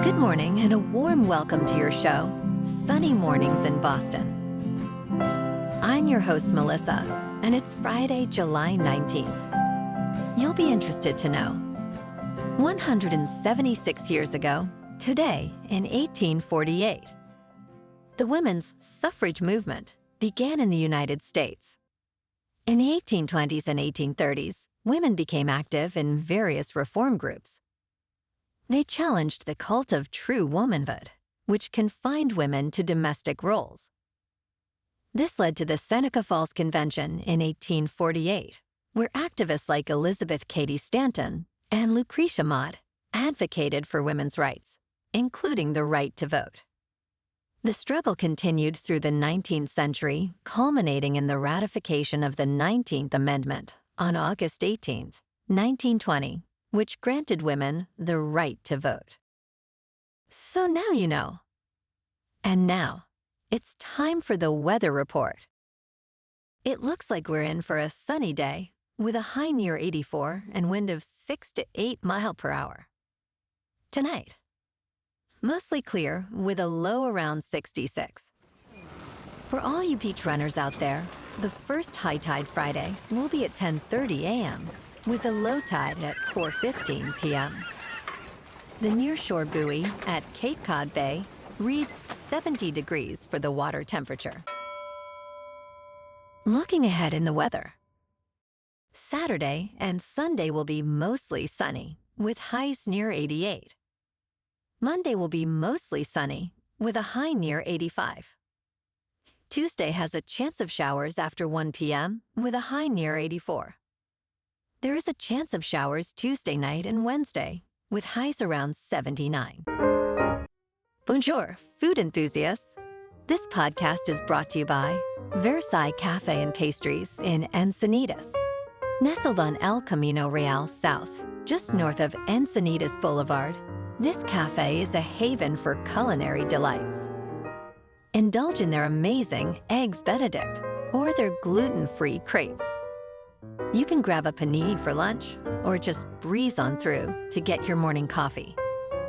Good morning and a warm welcome to your show, Sunny Mornings in Boston. I'm your host, Melissa, and it's Friday, July 19th. You'll be interested to know 176 years ago, today in 1848, the women's suffrage movement began in the United States. In the 1820s and 1830s, women became active in various reform groups. They challenged the cult of true womanhood, which confined women to domestic roles. This led to the Seneca Falls Convention in 1848, where activists like Elizabeth Cady Stanton and Lucretia Mott advocated for women's rights, including the right to vote. The struggle continued through the 19th century, culminating in the ratification of the 19th Amendment on August 18, 1920, which granted women the right to vote. So now you know. And now, it's time for the weather report. It looks like we're in for a sunny day with a high near 84 and wind of 6 to 8 miles per hour. Tonight, mostly clear with a low around 66. For all you beach runners out there, the first high tide Friday will be at 10:30 a.m. with a low tide at 4:15 p.m. The nearshore buoy at Cape Cod Bay reads 70 degrees for the water temperature. Looking ahead in the weather. Saturday and Sunday will be mostly sunny with highs near 88. Monday will be mostly sunny with a high near 85. Tuesday has a chance of showers after 1 p.m. with a high near 84. There is a chance of showers Tuesday night and Wednesday, with highs around 79. Bonjour, food enthusiasts. This podcast is brought to you by Versailles Cafe and Pastries in Encinitas. Nestled on El Camino Real South, just north of Encinitas Boulevard, this cafe is a haven for culinary delights. Indulge in their amazing Eggs Benedict or their gluten-free crepes. You can grab a panini for lunch or just breeze on through to get your morning coffee.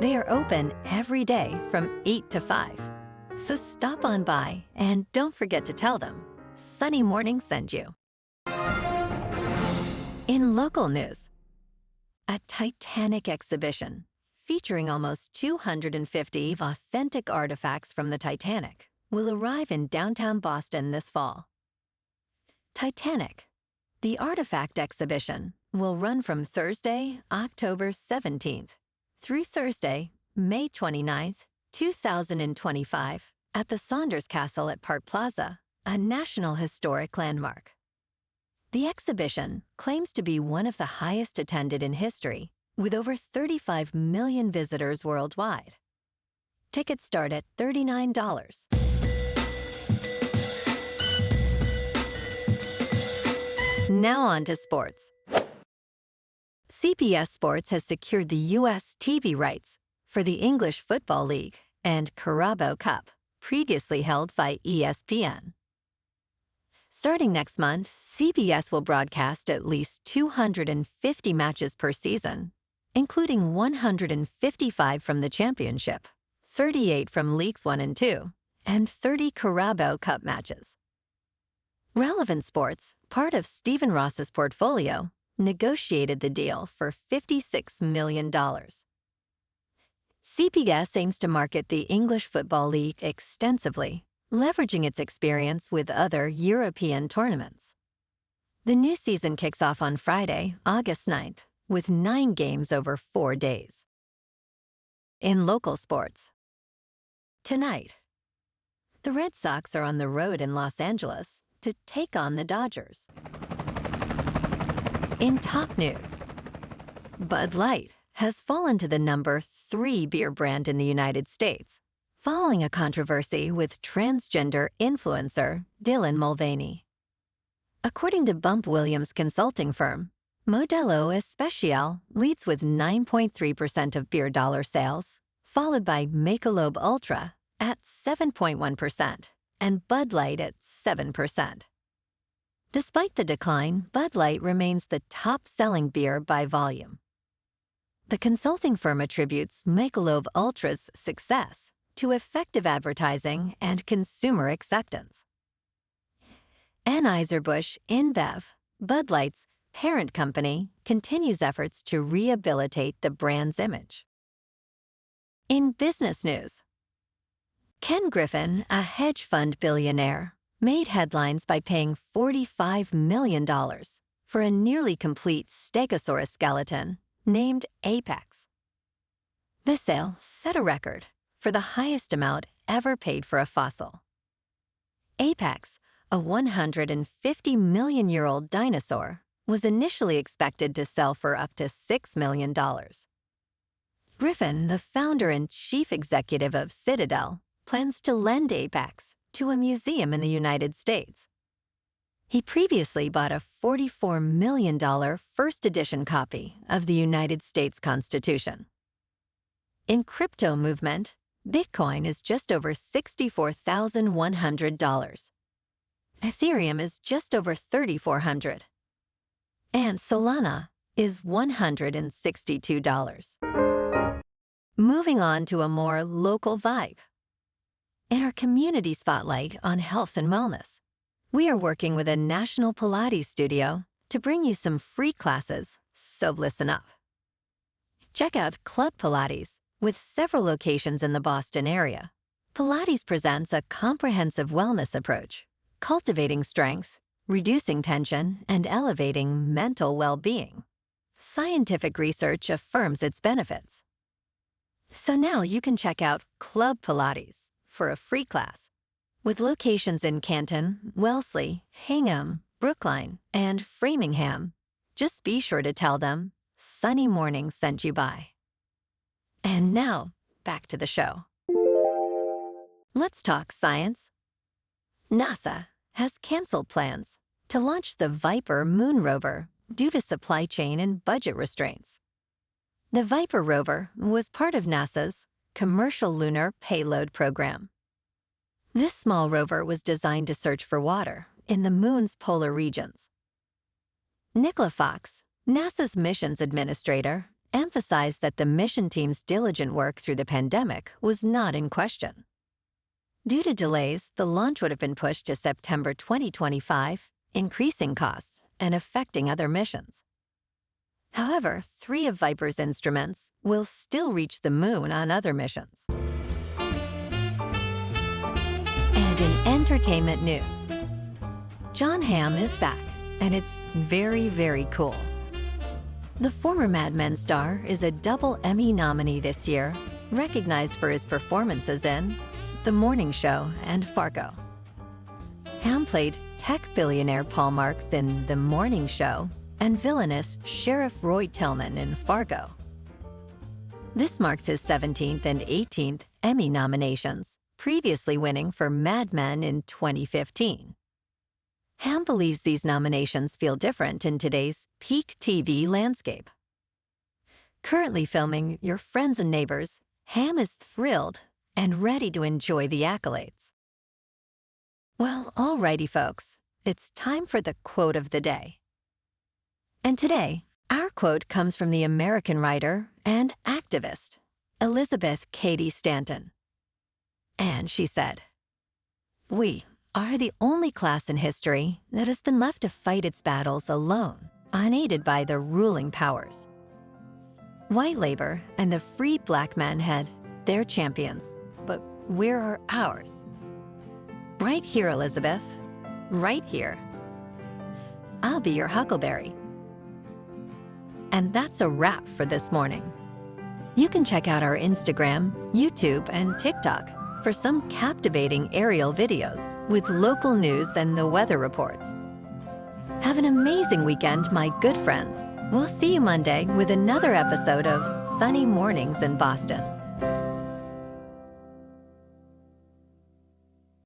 They are open every day from 8 to 5. So stop on by and don't forget to tell them Sunny Morning sent you. In local news, a Titanic exhibition featuring almost 250 authentic artifacts from the Titanic will arrive in downtown Boston this fall. Titanic, the artifact exhibition, will run from Thursday, October 17th through Thursday, May 29th, 2025 at the Saunders Castle at Park Plaza, a National Historic Landmark. The exhibition claims to be one of the highest attended in history, with over 35 million visitors worldwide. Tickets start at $39. Now on to sports. CBS Sports has secured the U.S. TV rights for the English Football League and Carabao Cup, previously held by ESPN. Starting next month, CBS will broadcast at least 250 matches per season, including 155 from the championship, 38 from Leagues 1 and 2, and 30 Carabao Cup matches. Relevant Sports, part of Stephen Ross's portfolio, negotiated the deal for $56 million. CBS aims to market the English Football League extensively, leveraging its experience with other European tournaments. The new season kicks off on Friday, August 9th, with 9 games over 4 days. In local sports. Tonight, the Red Sox are on the road in Los Angeles to take on the Dodgers. In top news, Bud Light has fallen to the number 3 beer brand in the United States, following a controversy with transgender influencer Dylan Mulvaney. According to Bump Williams consulting firm, Modelo Especial leads with 9.3% of beer dollar sales, followed by Michelob Ultra at 7.1% and Bud Light at 7%. Despite the decline, Bud Light remains the top-selling beer by volume. The consulting firm attributes Michelob Ultra's success to effective advertising and consumer acceptance. Anheuser-Busch InBev, Bud Light's parent company, continues efforts to rehabilitate the brand's image. In business news, Ken Griffin, a hedge fund billionaire, made headlines by paying $45 million for a nearly complete Stegosaurus skeleton named Apex. The sale set a record for the highest amount ever paid for a fossil. Apex, a 150-million-year-old dinosaur, was initially expected to sell for up to $6 million. Griffin, the founder and chief executive of Citadel, plans to lend Apex to a museum in the United States. He previously bought a $44 million first-edition copy of the United States Constitution. In crypto movement, Bitcoin is just over $64,100. Ethereum is just over $3,400. And Solana is $162. Moving on to a more local vibe. In our community spotlight on health and wellness, we are working with a national Pilates studio to bring you some free classes, so listen up. Check out Club Pilates. With several locations in the Boston area, Pilates presents a comprehensive wellness approach, cultivating strength, reducing tension, and elevating mental well-being. Scientific research affirms its benefits. So now you can check out Club Pilates for a free class. With locations in Canton, Wellesley, Hingham, Brookline, and Framingham, just be sure to tell them Sunny Morning sent you by. And now, back to the show. Let's talk science. NASA has canceled plans to launch the Viper Moon-rover due to supply chain and budget restraints. The Viper rover was part of NASA's Commercial Lunar Payload program. This small rover was designed to search for water in the moon's polar regions. Nicola Fox, NASA's missions administrator, emphasized that the mission team's diligent work through the pandemic was not in question. Due to delays, the launch would have been pushed to September 2025, increasing costs and affecting other missions. However, 3 of Viper's instruments will still reach the moon on other missions. And in entertainment news, Jon Hamm is back, and it's very, very cool. The former Mad Men star is a double Emmy nominee this year, recognized for his performances in The Morning Show and Fargo. Hamm played tech billionaire Paul Marks in The Morning Show and villainous Sheriff Roy Tillman in Fargo. This marks his 17th and 18th Emmy nominations, previously winning for Mad Men in 2015. Hamm believes these nominations feel different in today's peak TV landscape. Currently filming Your Friends and Neighbors, Hamm is thrilled and ready to enjoy the accolades. Well, alrighty folks, it's time for the quote of the day. And today, our quote comes from the American writer and activist, Elizabeth Cady Stanton. And she said, "We are the only class in history that has been left to fight its battles alone, unaided by the ruling powers. White labor and the free black men had their champions, but where are ours? Right here, Elizabeth, right here. I'll be your huckleberry." And that's a wrap for this morning. You can check out our Instagram, YouTube, and TikTok for some captivating aerial videos with local news and the weather reports. Have an amazing weekend, my good friends. We'll see you Monday with another episode of Sunny Mornings in Boston.